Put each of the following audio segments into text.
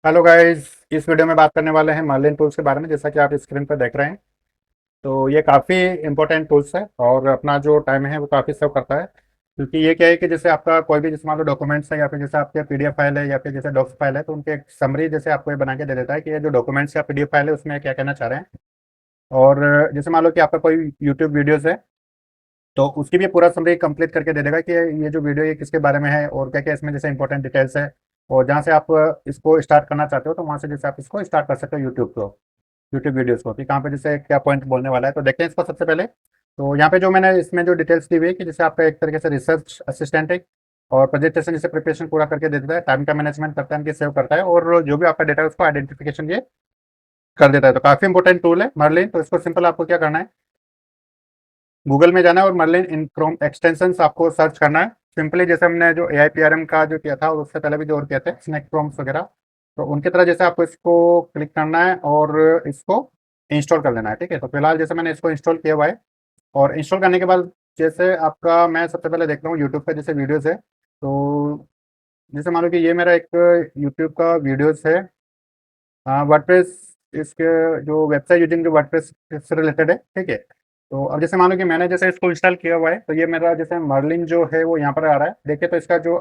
Hello guys. इस video में बात करने वाले हैं मर्लिन टूल्स के बारे में। जैसा कि आप स्क्रीन पर देख रहे हैं, तो ये काफ़ी इंपॉर्टेंट टूल्स है और अपना जो टाइम है वो काफ़ी सेव करता है। क्योंकि ये क्या है कि जैसे आपका कोई भी जैसे मान लो डॉक्यूमेंट्स है या फिर जैसे आपके पीडीएफ फाइल है या फिर जैसे डॉक्स फाइल है, तो उनके एक समरी जैसे आपको ये बना के दे देता है कि ये जो डॉक्यूमेंट्स या पीडीएफ फाइल है उसमें क्या कहना चाह रहे हैं। और जैसे मान लो कि आपका कोई यूट्यूब वीडियोज़ है, तो उसकी भी पूरा समरी कंप्लीट करके दे देगा कि ये जो वीडियो ये किसके बारे में है और क्या क्या इसमें जैसे इंपॉर्टेंट डिटेल्स है। और जहाँ से आप इसको स्टार्ट करना चाहते हो, तो वहाँ से जैसे आप इसको स्टार्ट कर सकते हो यूट्यूब को, यूट्यूब वीडियोस को, कि कहाँ पे जैसे क्या पॉइंट बोलने वाला है। तो देखते हैं इसको सबसे पहले। तो यहाँ पे जो मैंने इसमें जो डिटेल्स दी हुई है कि जैसे आपका एक तरीके से रिसर्च असिस्टेंट है और प्रेजेंटेशन जैसे प्रिपरेशन पूरा करके दे देता है, टाइम का मैनेजमेंट करता है, इनकी सेव करता है, और जो भी आपका डेटा है उसको आइडेंटिफिकेशन ये कर देता है। तो काफ़ी इंपॉर्टेंट टूल है मर्लिन। तो इसको सिंपल आपको क्या करना है, गूगल में जाना है और मर्लिन इन क्रोम एक्सटेंशंस आपको सर्च करना है। सिंपली जैसे हमने जो AIPRM का जो किया था और उससे पहले भी जो और किया था स्नैक प्रॉम्प्ट्स वगैरह, तो उनकी तरह जैसे आपको इसको क्लिक करना है और इसको इंस्टॉल कर लेना है। ठीक है, तो फिलहाल जैसे मैंने इसको इंस्टॉल किया हुआ है। और इंस्टॉल करने के बाद जैसे आपका मैं सबसे पहले देखता हूँ यूट्यूब पे जैसे वीडियोज़ है, तो जैसे मान लो कि ये मेरा एक यूट्यूब का वीडियोज़ है। वर्डप्रेस, इसके जो वेबसाइट यूजिंग जो वर्डप्रेस से रिलेटेड है। ठीक है, तो अब जैसे मान लो कि मैंने जैसे इसको इंस्टॉल किया हुआ है, तो ये मेरा जैसे मर्लिन जो है वो यहाँ पर आ रहा है। देखिए, तो इसका जो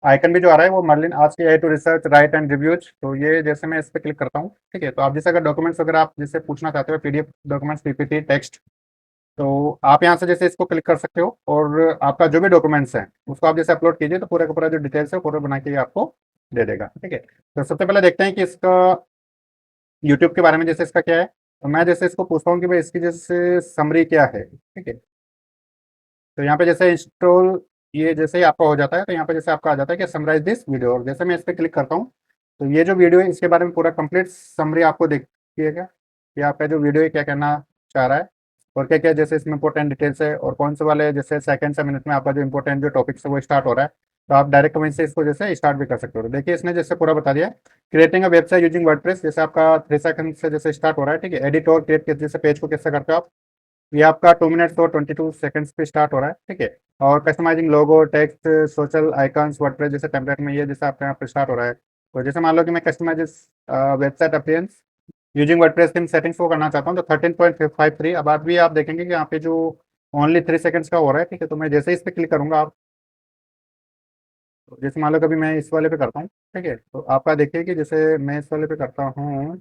आइकन भी जो आ रहा है वो मर्लिन आज की AI to research write and reviews. तो ये जैसे मैं इस पर क्लिक करता हूँ, ठीक है, तो आप जैसे अगर डॉक्यूमेंट्स वगैरह आप जैसे पूछना चाहते हो, PDF डॉक्यूमेंट्स, PPT टेक्स्ट, तो आप यहाँ से जैसे इसको क्लिक कर सकते हो और आपका जो भी डॉक्यूमेंट्स हैं उसको आप जैसे अपलोड कीजिए, तो पूरा का पूरा जो डिटेल्स है पूरा बना के ये आपको दे देगा। ठीक है, तो सबसे पहले देखते हैं कि इसका यूट्यूब के बारे में जैसे इसका क्या है। तो मैं जैसे इसको पूछता हूँ कि भाई इसकी जैसे समरी क्या है। ठीक है, तो यहाँ पे जैसे इंस्टॉल, ये जैसे ही आपका हो जाता है तो यहाँ पे जैसे आपका आ जाता है कि समराइज दिस वीडियो, और जैसे मैं इस पर क्लिक करता हूँ तो ये जो वीडियो है इसके बारे में पूरा कंप्लीट समरी आपको देखिएगा कि आपका जो वीडियो है क्या कहना चाह रहा है और क्या क्या जैसे इसमें इंपॉर्टेंट डिटेल्स है और कौन से वाले जैसे सेकंड से मिनट में आपका जो इंपॉर्टेंट जो टॉपिक है वो स्टार्ट हो रहा है। तो आप डायरेक्ट वहीं से इसको जैसे स्टार्ट भी कर सकते हो। तो देखिए इसने जैसे पूरा बता दिया, creating a website using WordPress, जैसे आपका 3 सेकंड से जैसे स्टार्ट हो रहा है। ठीक है, एडिट और क्रिएट जैसे पेज को कैसे करते हो आप, ये आपका 2 मिनट्स और 22 सेकंड्स पे स्टार्ट हो रहा है। ठीक है, और कस्टमाइजिंग लोगो टेक्स्ट सोशल आइकन्स वर्डप्रेस जैसे टेम्पलेट में, ये जैसे आपके यहाँ पे स्टार्ट हो रहा है। तो जैसे मान लो कि मैं customise website appearance using WordPress theme settings को करना चाहता हूँ, तो 13.53। अब आप भी आप देखेंगे कि यहाँ पे जो ओनली 3 सेकंड्स का हो रहा है। ठीक है, तो मैं जैसे ही इस पर क्लिक करूंगा आप, तो जैसे मान लो कभी मैं इस वाले पे करता हूँ, ठीक है, तो आपका देखिए कि जैसे मैं इस वाले पे करता हूँ,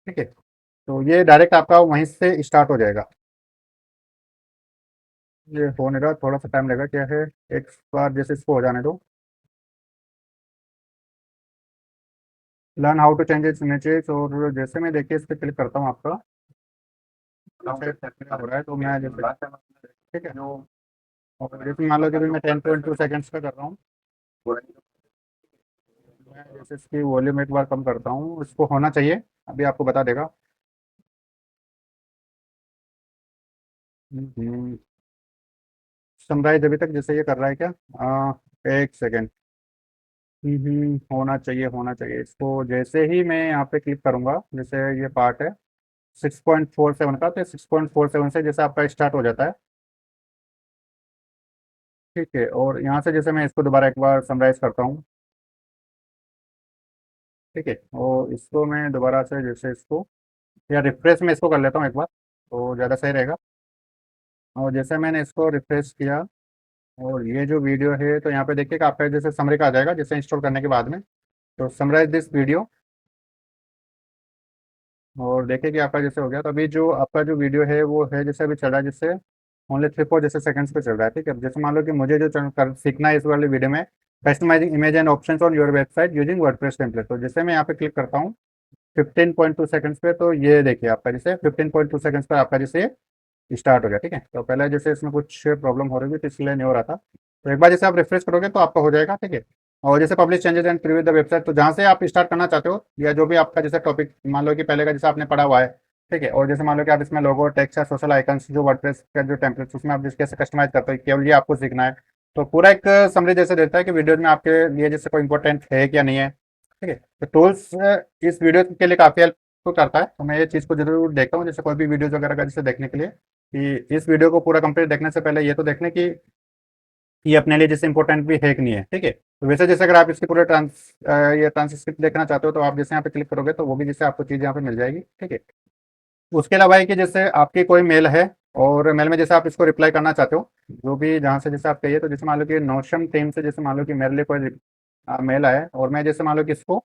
ठीक है, तो ये डायरेक्ट आपका वहीं से स्टार्ट हो जाएगा। ये हो नहीं रहा, थोड़ा सा टाइम लगेगा, क्या है, एक बार जैसे इसको हो जाने दो। Learn how to change its images, और जैसे मैं देखिए इस पर क्लिक करता हूँ आपका काफी हो रहा है, तो मैं जैसे, ठीक है, और जैसे मान लो कि अभी मैं 10.2 सेकंड्स का कर रहा हूँ, मैं जैसे इसकी वॉल्यूम एक बार कम करता हूँ, इसको होना चाहिए, अभी आपको बता देगा। समराइज अभी तक जैसे ये कर रहा है क्या, 1 सेकेंड। होना चाहिए, होना चाहिए। इसको जैसे ही मैं यहाँ पे क्लिक करूंगा, जैसे ये पार्ट है 6.47 का, तो 6.47 से जैसे आपका स्टार्ट हो जाता है। ठीक है, और यहाँ से जैसे मैं इसको दोबारा एक बार समराइज करता हूँ। ठीक है, और इसको मैं दोबारा से जैसे इसको या रिफ्रेश में इसको कर लेता हूँ एक बार, तो ज़्यादा सही रहेगा। और जैसे मैंने इसको रिफ्रेश किया और ये जो वीडियो है, तो यहाँ पे देखिए कि आपका जैसे समरी का आ जाएगा जैसे इंस्टॉल करने के बाद में। तो समराइज दिस वीडियो, और देखिए कि आपका जैसे हो गया। तो अभी जो आपका जो वीडियो है वो है जैसे अभी चल रहा है, जैसे ओनली 3 4 जैसे सेकंड्स पे चल रहा है। ठीक है, जैसे मान लो कि मुझे जो सीखना है इस वाले वीडियो में, customising image and options on your website using WordPress template, तो जैसे मैं यहाँ पे क्लिक करता हूँ 15.2 सेकंड्स पे, तो ये देखिए आपका जैसे 15.2 सेकंड्स पे आपका जैसे स्टार्ट हो गया। ठीक है, तो पहले जैसे इसमें कुछ प्रॉब्लम हो रही थी तो इसलिए नहीं हो रहा था, तो एक बार जैसे आप रिफ्रेश करोगे तो आपका हो जाएगा। ठीक है, और जैसे publish changes and preview the website, तो जहाँ से आप स्टार्ट करना चाहते हो या जो भी आपका जैसे टॉपिक मान लो कि पहले का जैसे आपने पढ़ा हुआ है। ठीक है, और जैसे मान लो कि आप इसमें लोगो टेक्स्ट या सोशल आइकन्स जो वर्डप्रेस का जो टेम्पलेट्स उसमें आप जिस कैसे कस्टमाइज करते हो, केवल ये आपको सीखना है। तो पूरा एक समरी जैसे देता है कि वीडियो में आपके लिए जैसे कोई इंपॉर्टेंट है क्या नहीं है। ठीक है, तो टूल्स इस वीडियो के लिए काफ़ी हेल्प करता है, तो मैं ये चीज़ को जरूर देखता हूँ जैसे कोई भी वीडियोज वगैरह का जैसे देखने के लिए, कि इस वीडियो को पूरा कंप्लीट देखने से पहले ये तो देखने कि ये अपने लिए जैसे इंपॉर्टेंट भी है कि नहीं है। ठीक है, तो वैसे जैसे अगर आप इसके पूरे ये ट्रांसक्रिप्ट देखना चाहते हो तो आप जैसे यहाँ पे क्लिक करोगे तो वो भी जैसे आपको चीज़ यहाँ पे मिल जाएगी, ठीक है। उसके अलावा है कि जैसे आपकी कोई मेल है और मेल में जैसे आप इसको रिप्लाई करना चाहते हो, जो भी जहाँ से जैसे आप कहिए, तो जैसे मान लो कि नोशन टीम से जैसे मान लो कि मेरे लिए कोई मेल आया है और मैं जैसे मान लो कि इसको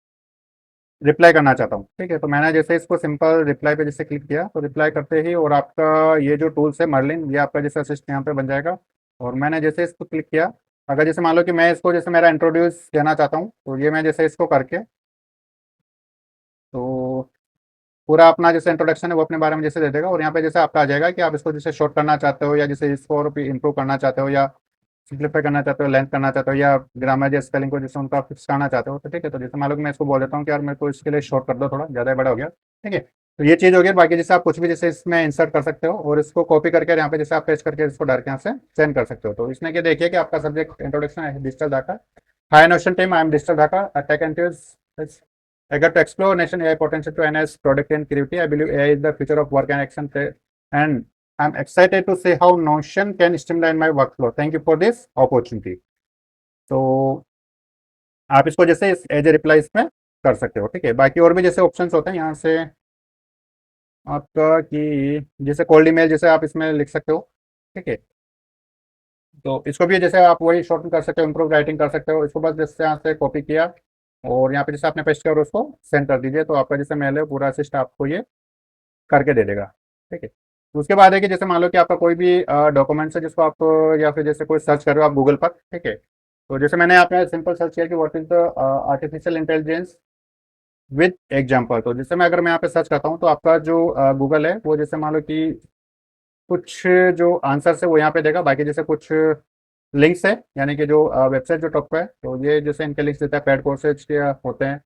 रिप्लाई करना चाहता हूँ, ठीक है। तो मैंने जैसे इसको सिंपल रिप्लाई पे जैसे क्लिक किया तो रिप्लाई करते ही और आपका ये जो टूल्स है मर्लिन, ये आपका जैसे असिस्ट यहाँ पे बन जाएगा। और मैंने जैसे इसको क्लिक किया, अगर जैसे मान लो कि मैं इसको जैसे मेरा इंट्रोड्यूस देना चाहता हूँ, तो ये मैं जैसे इसको करके, तो पूरा अपना जैसे इंट्रोडक्शन है वो अपने बारे में जैसे दे देगा। और यहाँ पे जैसे आपका आ जाएगा कि आप इसको जैसे शॉर्ट करना चाहते हो या जैसे इसको और भी इंप्रूव करना चाहते हो या सिंप्लीफाई करना चाहते हो, लेंथ करना चाहते हो या ग्रामर या स्पेलिंग को जैसे उनका फिक्स करना चाहते हो, तो ठीक है। तो जैसे मान लो कि मैं इसको बोल देता हूँ कि यार मेरे को इसके लिए शॉर्ट कर दो, थोड़ा ज़्यादा बड़ा हो गया, ठीक है। तो ये चीज़ हो गई। बाकी जैसे आप कुछ भी जैसे इसमें इंसर्ट कर सकते हो और इसको कॉपी करके यहाँ पे जैसे आप पेस्ट करके इसको डायरेक्ट यहाँ से सेंड कर सकते हो। तो इसमें क्या देखिए कि आपका सब्जेक्ट इंट्रोडक्शन है digital Dhaka, hi Notion team, I am digital Dhaka, tech and eager to explore nation AI potential to enhance product and creativity. I believe AI is the future of work and action, and I'm excited to see how Notion can streamline my workflow. Thank you for this opportunity. तो आप इसको जैसे इस as a reply इसमें कर सकते हो, ठीक है। बाकी और भी जैसे ऑप्शंस होते हैं यहाँ से आपका, कि जैसे कोल्ड ईमेल जैसे आप इसमें लिख सकते हो, ठीक है। तो इसको भी जैसे आप वही शॉर्टन कर सकते हो, इम्प्रूव राइटिंग कर सकते हो। इसको बस जैसे यहाँ से कॉपी किया और यहाँ पे जैसे आपने पेस्ट किया और उसको सेंड कर दीजिए, तो आपका जैसे मेल है पूरा असिस्ट आपको ये करके दे देगा, ठीक है। तो उसके बाद है कि जैसे मान लो कि आपका कोई भी डॉक्यूमेंट्स है जिसको आप या फिर जैसे कोई सर्च कर रहे हो आप गूगल पर, ठीक है। तो जैसे मैंने यहाँ पे सिंपल सर्च किया कि what is the artificial intelligence with example. तो जैसे मैं यहाँ पे सर्च करता हूँ तो आपका जो गूगल है वो जैसे मान लो कि कुछ जो आंसर है वो यहाँ पे देगा। बाकी जैसे कुछ लिंक्स है, यानी कि जो वेबसाइट जो टॉप पे है, तो ये जैसे इनके लिंक्स देता है, पेड कोर्सेज के होते हैं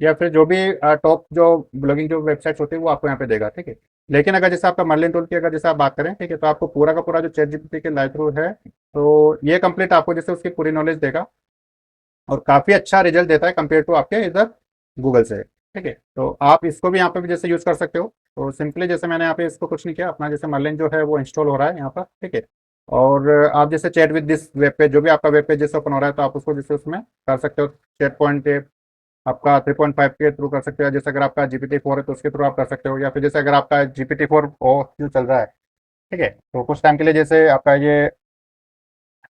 या फिर जो भी टॉप जो ब्लॉगिंग जो वेबसाइट्स होती है वो आपको यहाँ पे देगा, ठीक है। लेकिन अगर जैसे आपका मर्लिन टूल की अगर जैसे आप बात करें, ठीक है, तो आपको पूरा का पूरा जो चैट जीपीटी के लाइव थ्रू है, तो ये कंप्लीट आपको जैसे उसकी पूरी नॉलेज देगा और काफ़ी अच्छा रिजल्ट देता है कंपेयर टू आपके इधर गूगल से, ठीक है। तो आप इसको भी यहाँ पे भी जैसे यूज़ कर सकते हो। तो सिंपली जैसे मैंने यहाँ पे इसको कुछ नहीं किया, अपना जैसे मर्लिन जो है वो इंस्टॉल हो रहा है यहाँ पर, ठीक है। और आप जैसे chat with this web page, जो भी आपका वेब पेज जैसे ओपन हो रहा है, तो आप उसको जैसे उसमें कर सकते हो। चैट पॉइंट आपका 3.5 के थ्रू कर सकते हो, जैसे अगर आपका GPT-4 है तो उसके थ्रू आप कर सकते हो, या फिर जैसे अगर आपका GPT-4 जो चल रहा है, ठीक है, तो कुछ टाइम के लिए जैसे आपका ये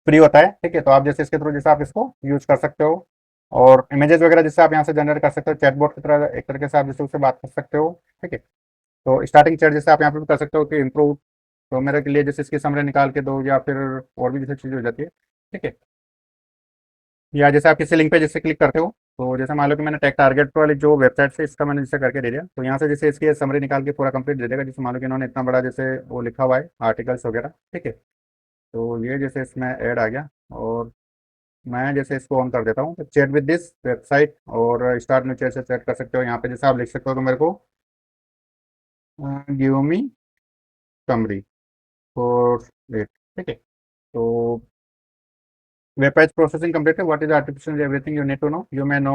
फ्री होता है, ठीक है, तो आप जैसे इसके थ्रू जैसे आप इसको यूज कर सकते हो। और इमेजेस वगैरह जैसे आप यहाँ से जनरेट कर सकते हो, चैटबॉट की तरह एक तरीके से आप जैसे उससे बात कर सकते हो, ठीक है। तो स्टार्टिंग चैट जैसे आप यहाँ पे भी कर सकते हो कि इम्प्रूव, तो मेरे के लिए जैसे इसकी समरी निकाल के दो, या फिर और भी जैसे चीज़ हो जाती है, ठीक है। या जैसे आप किसी लिंक पे जैसे क्लिक करते हो, तो जैसे मान लो कि मैंने टेक टारगेट वाली जो वेबसाइट से इसका मैंने जैसे करके दे दिया, तो यहाँ से जैसे इसकी समरी निकाल के पूरा कंप्लीट दे देगा। जैसे मान लो कि इन्होंने इतना बड़ा जैसे वो लिखा हुआ है आर्टिकल्स वगैरह, ठीक है। तो ये जैसे इसमें ऐड आ गया और मैं जैसे इसको ऑन कर देता हूँ, तो चैट विद दिस वेबसाइट और स्टार्ट न्यू चैट से चैट कर सकते हो। यहाँ पे जैसे आप लिख सकते हो कि मेरे को give me summary for it, ठीक है। तो वेब पेज प्रोसेसिंग कंप्लीट है, what is artificial everything you need to know, you may know,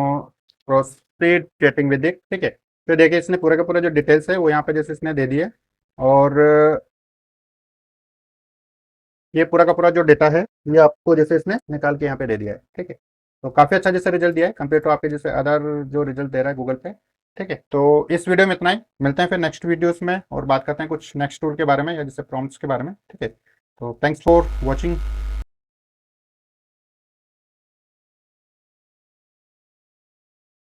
proceed chatting with it, ठीक है। तो देखिए इसने पूरे का पूरा जो डिटेल्स है वो यहाँ पे जैसे इसने दे दिए। और ये पूरा का पूरा जो डेटा है ये आपको जैसे इसने निकाल के यहाँ पे दे दिया है, ठीक है। तो काफ़ी अच्छा जैसे रिजल्ट दिया है कंपेयर टू आपके जैसे अदर जो रिजल्ट दे रहा है गूगल पे, ठीक है। तो इस वीडियो में इतना ही, मिलते हैं फिर नेक्स्ट वीडियोस में और बात करते हैं कुछ नेक्स्ट टूल के बारे में या जैसे प्रॉम्प्ट्स के बारे में, ठीक है। तो थैंक्स फॉर वॉचिंग।